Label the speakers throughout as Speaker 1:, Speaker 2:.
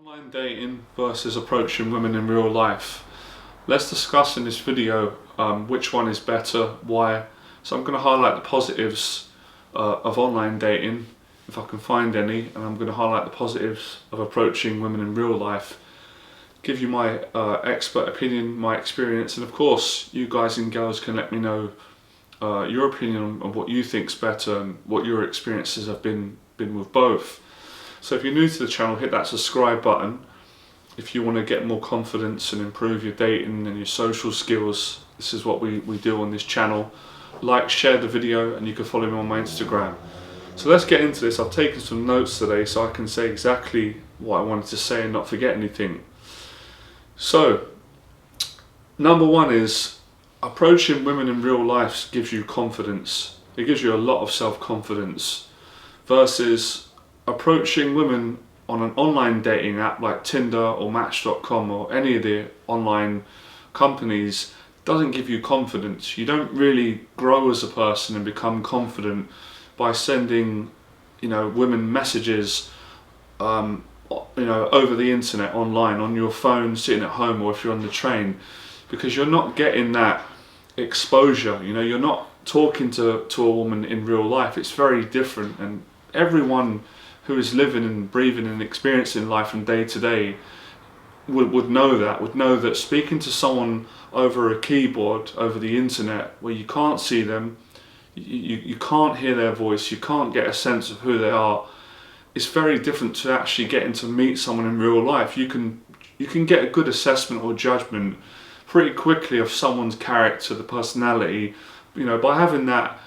Speaker 1: Online dating versus approaching women in real life. Let's discuss in this video which one is better, why. So I'm going to highlight the positives of online dating, if I can find any, and I'm going to highlight the positives of approaching women in real life. Give you my expert opinion, my experience, and of course you guys and girls can let me know your opinion on what you think's better and what your experiences have been with both. So if you're new to the channel, hit that subscribe button. If you want to get more confidence and improve your dating and your social skills, this is what we do on this channel. Like, share the video, and you can follow me on my Instagram. So let's get into this. I've taken some notes today so I can say exactly what I wanted to say and not forget anything. So, number one is approaching women in real life gives you confidence. It gives you a lot of self-confidence versus approaching women on an online dating app like Tinder or Match.com or any of the online companies doesn't give you confidence. You don't really grow as a person and become confident by sending, women messages, over the internet, online, on your phone, sitting at home, or if you're on the train, because you're not getting that exposure. You're not talking to a woman in real life. It's very different, and everyone who is living and breathing and experiencing life from day to day would know that speaking to someone over a keyboard, over the internet, where you can't see them, you can't hear their voice, you can't get a sense of who they are, it's very different to actually getting to meet someone in real life. You can get a good assessment or judgment pretty quickly of someone's character, the personality, by having that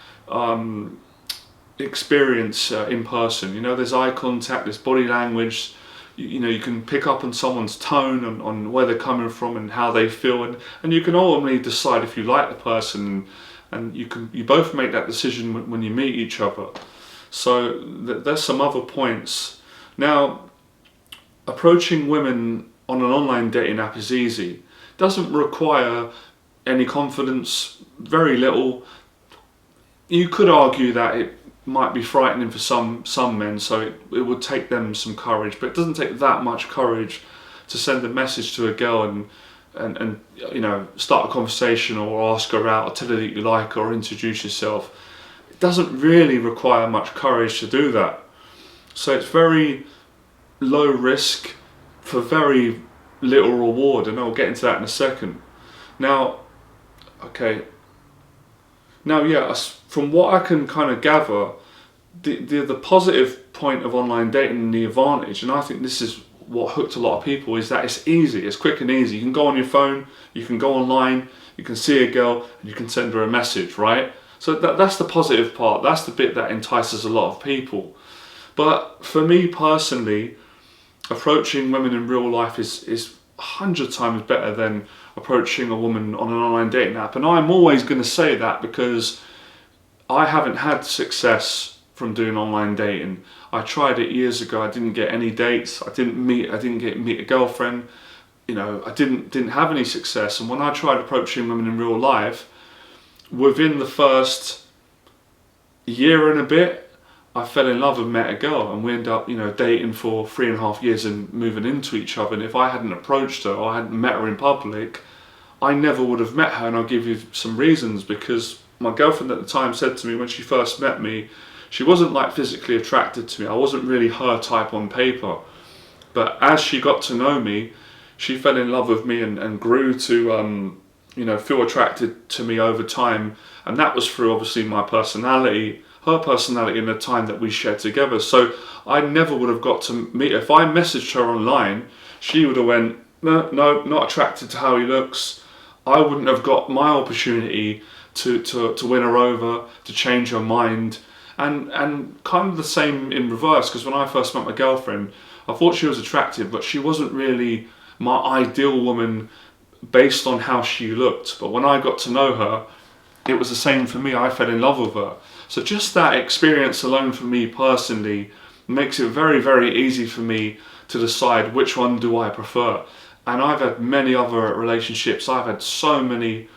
Speaker 1: experience in person. There's eye contact, there's body language, you can pick up on someone's tone, on where they're coming from and how they feel, and you can ultimately decide if you like the person, and you both make that decision when you meet each other. So there's some other points. Now, approaching women on an online dating app is easy. Doesn't require any confidence, very little. You could argue that it might be frightening for some men, so it would take them some courage, but it doesn't take that much courage to send a message to a girl and start a conversation, or ask her out, or tell her that you like her, or introduce yourself. It doesn't really require much courage to do that. So it's very low risk for very little reward, and I'll get into that in a second. Now, from what I can kind of gather, the positive point of online dating and the advantage, and I think this is what hooked a lot of people, is that it's easy, it's quick and easy. You can go on your phone, you can go online, you can see a girl, and you can send her a message, right? So that's the positive part. That's the bit that entices a lot of people. But for me personally, approaching women in real life is 100 times better than approaching a woman on an online dating app. And I'm always going to say that because I haven't had success from doing online dating. I tried it years ago. I didn't get any dates. I didn't meet a girlfriend. I didn't have any success. And when I tried approaching women in real life, within the first year and a bit, I fell in love and met a girl, and we ended up, dating for 3.5 years and moving into each other. And if I hadn't approached her, or I hadn't met her in public, I never would have met her. And I'll give you some reasons. Because my girlfriend at the time said to me when she first met me, she wasn't like physically attracted to me. I wasn't really her type on paper. But as she got to know me, she fell in love with me and grew to feel attracted to me over time. And that was through obviously my personality, her personality, and the time that we shared together. So I never would have got to meet her. If I messaged her online, she would have went, no, not attracted to how he looks. I wouldn't have got my opportunity to win her over, to change her mind. And kind of the same in reverse, because when I first met my girlfriend, I thought she was attractive, but she wasn't really my ideal woman based on how she looked. But when I got to know her, it was the same for me. I fell in love with her. So just that experience alone for me personally makes it very, very easy for me to decide which one do I prefer. And I've had many other relationships. I've had so many,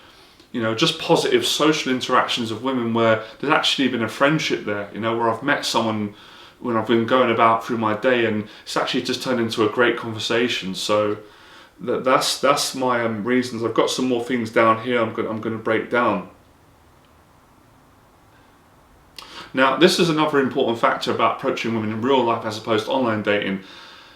Speaker 1: just positive social interactions of women where there's actually been a friendship there, where I've met someone when I've been going about through my day, and it's actually just turned into a great conversation. So that's my reasons. I've got some more things down here I'm going to break down. Now, this is another important factor about approaching women in real life as opposed to online dating.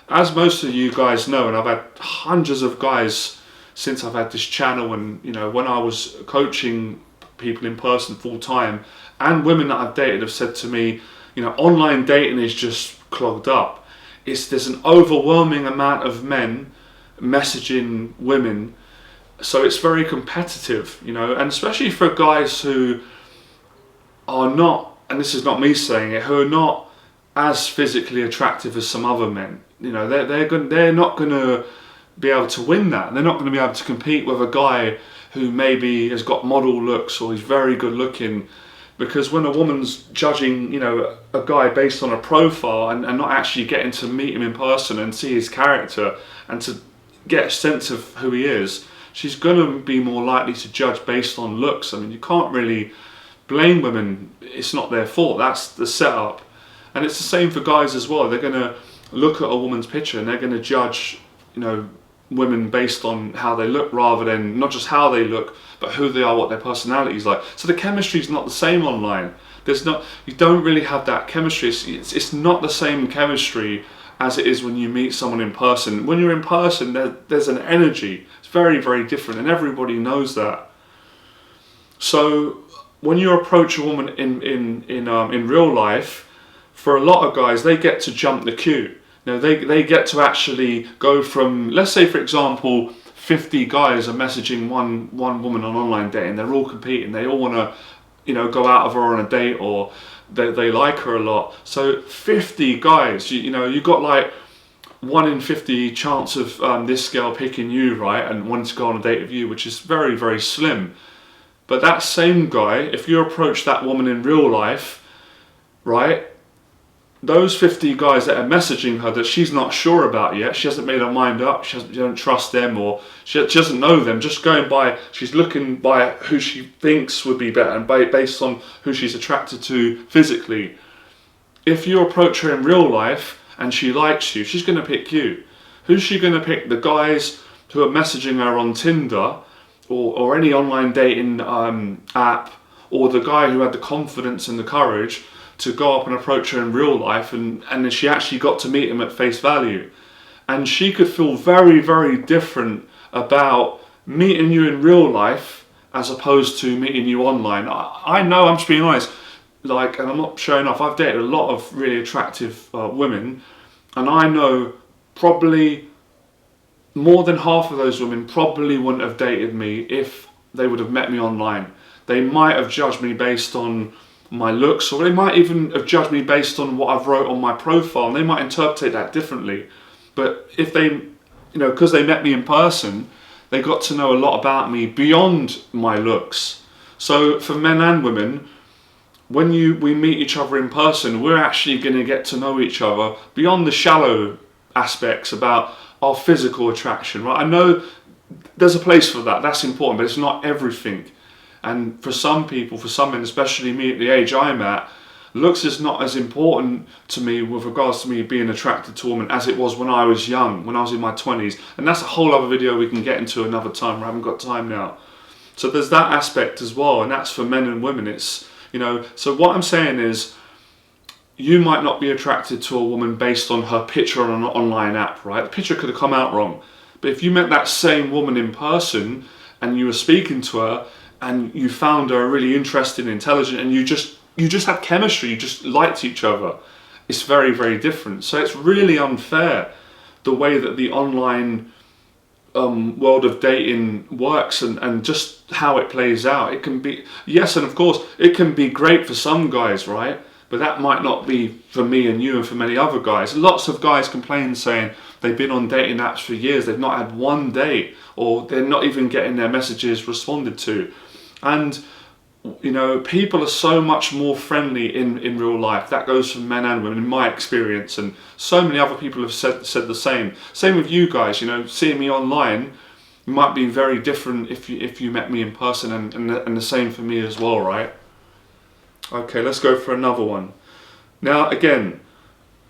Speaker 1: As most of you guys know, and I've had hundreds of guys since I've had this channel, and when I was coaching people in person full time, and women that I've dated have said to me, online dating is just clogged up. There's an overwhelming amount of men messaging women, so it's very competitive, and especially for guys who are not, and this is not me saying it, who are not as physically attractive as some other men. They're not going to be able to win that. They're not going to be able to compete with a guy who maybe has got model looks or he's very good looking, because when a woman's judging, a guy based on a profile and not actually getting to meet him in person and see his character and to get a sense of who he is, she's going to be more likely to judge based on looks. I mean, you can't really blame women. It's not their fault. That's the setup. And it's the same for guys as well. They're going to look at a woman's picture and they're going to judge, women based on how they look, rather than not just how they look, but who they are, what their personality is like. So the chemistry is not the same online. You don't really have that chemistry. It's not the same chemistry as it is when you meet someone in person. When you're in person, there's an energy. It's very, very different, and everybody knows that. So when you approach a woman in real life, for a lot of guys, they get to jump the queue. They get to actually go from, let's say for example, 50 guys are messaging one woman on online dating. They're all competing. They all want to, go out of her on a date, or they like her a lot. So 50 guys, you got like 1 in 50 chance of this girl picking you, right, and wanting to go on a date with you, which is very, very slim. But that same guy, if you approach that woman in real life, right, those 50 guys that are messaging her that she's not sure about yet, she hasn't made her mind up, she doesn't trust them, or she doesn't know them, just going by, she's looking by who she thinks would be better and based on who she's attracted to physically. If you approach her in real life and she likes you, she's going to pick you. Who's she going to pick? The guys who are messaging her on Tinder or any online dating app, or the guy who had the confidence and the courage to go up and approach her in real life, and then she actually got to meet him at face value. And she could feel very, very different about meeting you in real life as opposed to meeting you online. I know, I'm just being honest, and I'm not showing off, I've dated a lot of really attractive women, and I know probably more than half of those women probably wouldn't have dated me if they would have met me online. They might have judged me based on my looks, or they might even have judged me based on what I've wrote on my profile, and they might interpret that differently. But if they, because they met me in person, they got to know a lot about me beyond my looks. So for men and women, when we meet each other in person, we're actually going to get to know each other beyond the shallow aspects about our physical attraction, right? I know there's a place for that, that's important, but it's not everything. And for some people, for some men, especially me at the age I'm at, looks is not as important to me with regards to me being attracted to a woman as it was when I was young, when I was in my 20s. And that's a whole other video we can get into another time. I haven't got time now. So there's that aspect as well, and that's for men and women. It's, so what I'm saying is, you might not be attracted to a woman based on her picture on an online app, right? The picture could have come out wrong. But if you met that same woman in person and you were speaking to her, and you found her really interesting, intelligent, and you just had chemistry, you just liked each other, it's very, very different. So it's really unfair the way that the online world of dating works, and just how it plays out. It can be, yes, and of course, it can be great for some guys, right? But that might not be for me and you and for many other guys. Lots of guys complain saying they've been on dating apps for years, they've not had one date, or they're not even getting their messages responded to. And people are so much more friendly in real life. That goes for men and women, in my experience, and so many other people have said the same. Same with you guys. Seeing me online might be very different if you met me in person, and the same for me as well, right? Okay, let's go for another one. Now again,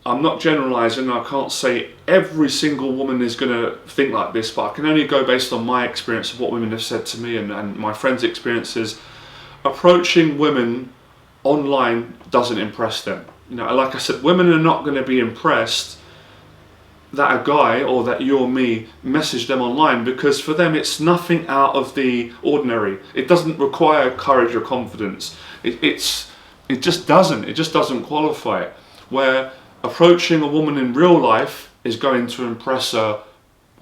Speaker 1: I'm not generalizing, I can't say every single woman is going to think like this, but I can only go based on my experience of what women have said to me and my friends' experiences. Approaching women online doesn't impress them. You know, like I said, women are not going to be impressed that a guy or that you or me message them online, because for them it's nothing out of the ordinary. It doesn't require courage or confidence. It just doesn't qualify it. Where approaching a woman in real life is going to impress her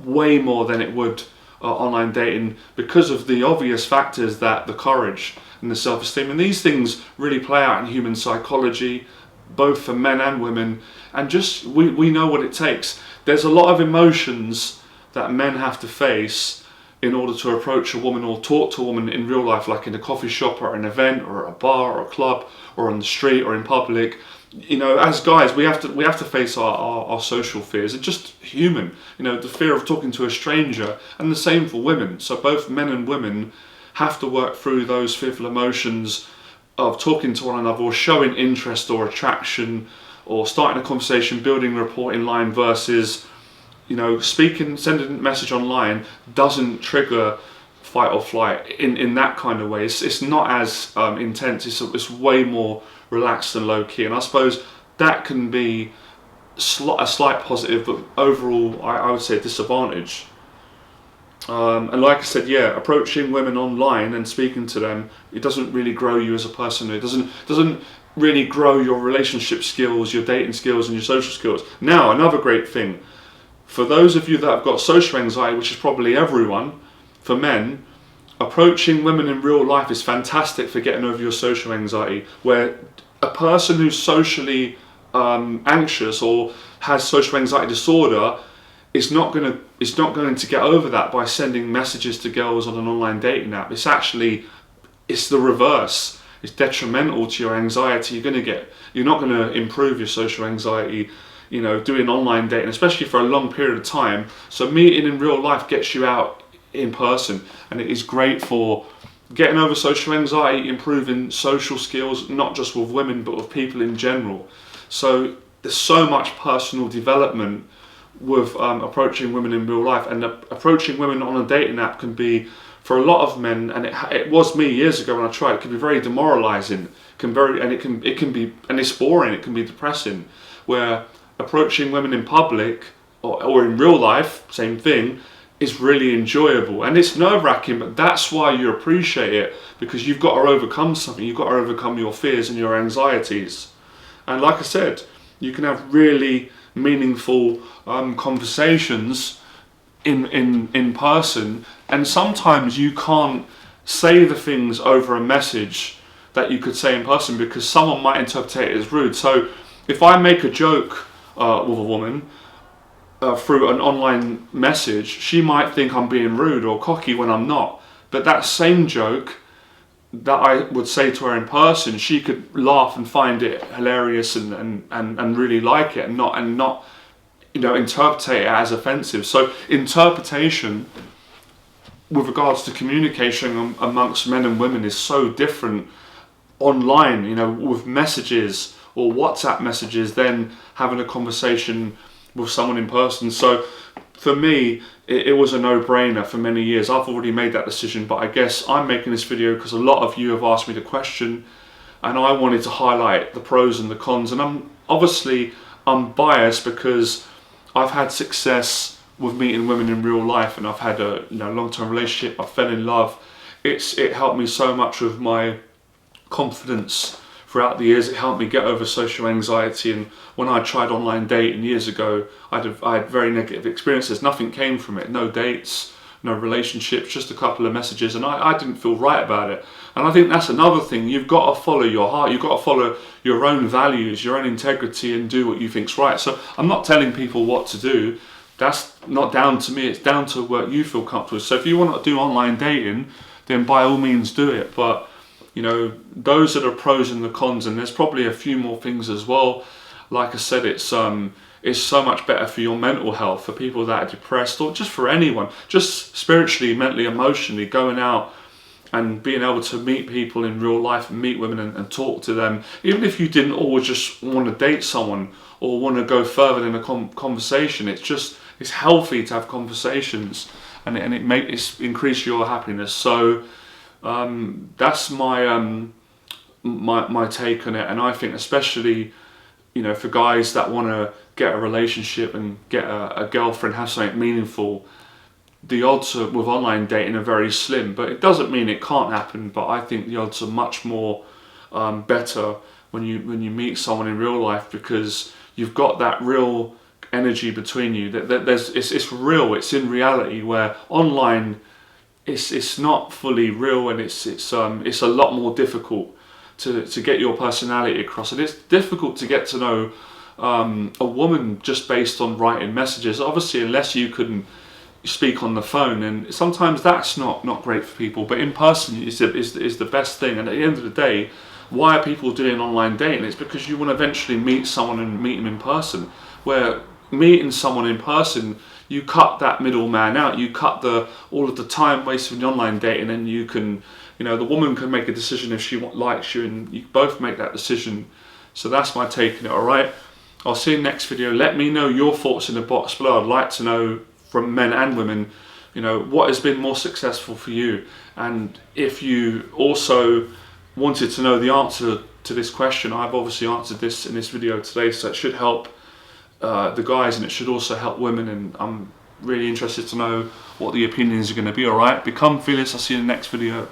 Speaker 1: way more than it would online dating, because of the obvious factors, that the courage and the self-esteem, and these things really play out in human psychology, both for men and women, and just we know what it takes. There's a lot of emotions that men have to face in order to approach a woman or talk to a woman in real life, like in a coffee shop or an event or a bar or a club or on the street or in public. You know, as guys, we have to face our social fears. It's just human. You know, the fear of talking to a stranger, and the same for women. So both men and women have to work through those fearful emotions of talking to one another, or showing interest or attraction, or starting a conversation, building rapport in line, versus, you know, sending a message online doesn't trigger fight or flight in that kind of way. It's not as intense. It's way more relaxed and low key, and I suppose that can be a slight positive, but overall I would say a disadvantage. And like I said, yeah, approaching women online and speaking to them, it doesn't really grow you as a person. It doesn't really grow your relationship skills, your dating skills, and your social skills. Now, another great thing, for those of you that have got social anxiety, which is probably everyone, for men, approaching women in real life is fantastic for getting over your social anxiety. Where a person who's socially anxious or has social anxiety disorder is not going to get over that by sending messages to girls on an online dating app. It's the reverse. It's detrimental to your anxiety. You're not going to improve your social anxiety, you know, doing online dating, especially for a long period of time. So meeting in real life gets you out in person, and it is great for getting over social anxiety, improving social skills, not just with women but with people in general. So there's so much personal development with approaching women in real life, and approaching women on a dating app can be, for a lot of men, and it was me years ago when I tried, it can be very demoralizing, and it's boring, it can be depressing. Where approaching women in public or in real life, same thing, is really enjoyable, and it's nerve-wracking, but that's why you appreciate it, because you've got to overcome something. You've got to overcome your fears and your anxieties, and like I said, you can have really meaningful conversations in person, and sometimes you can't say the things over a message that you could say in person, because someone might interpret it as rude. So if I make a joke with a woman through an online message, she might think I'm being rude or cocky when I'm not. But that same joke that I would say to her in person, she could laugh and find it hilarious and really like it, and not you know, interpret it as offensive. So interpretation with regards to communication amongst men and women is so different online, you know, with messages or WhatsApp messages, than having a conversation with someone in person. So for me, it was a no-brainer for many years. I've already made that decision, but I guess I'm making this video because a lot of you have asked me the question, and I wanted to highlight the pros and the cons. And I'm biased because I've had success with meeting women in real life, and I've had a long-term relationship. I fell in love. It helped me so much with my confidence throughout the years. It helped me get over social anxiety, and when I tried online dating years ago, I had very negative experiences. Nothing came from it. No dates, no relationships, just a couple of messages, and I didn't feel right about it. And I think that's another thing. You've got to follow your heart. You've got to follow your own values, your own integrity, and do what you think's right. So I'm not telling people what to do. That's not down to me. It's down to what you feel comfortable with. So if you want to do online dating, then by all means do it. But you know, those are the pros and the cons, and there's probably a few more things as well. Like I said, it's so much better for your mental health, for people that are depressed, or just for anyone, just spiritually, mentally, emotionally, going out and being able to meet people in real life and meet women and talk to them, even if you didn't always just want to date someone or want to go further in a conversation, it's healthy to have conversations, and it's increase your happiness. So that's my my take on it. And I think especially, for guys that want to get a relationship and get a girlfriend, have something meaningful, the odds with online dating are very slim. But it doesn't mean it can't happen. But I think the odds are much more better when you meet someone in real life, because you've got that real energy between you. It's real. It's in reality, where online it's not fully real, and it's a lot more difficult to get your personality across, and it's difficult to get to know a woman just based on writing messages. Obviously, unless you can speak on the phone, and sometimes that's not great for people. But in person is the best thing. And at the end of the day, why are people doing online dating? It's because you want to eventually meet someone and meet them in person. Where meeting someone in person, you cut that middleman out. You cut all of the time wasted in online dating, and you can, the woman can make a decision if she likes you, and you both make that decision. So that's my take on it. All right, I'll see you in the next video. Let me know your thoughts in the box below. I'd like to know from men and women, what has been more successful for you. And if you also wanted to know the answer to this question, I've obviously answered this in this video today, so it should help the guys, and it should also help women. And I'm really interested to know what the opinions are going to be. All right, become fearless. I'll see you in the next video.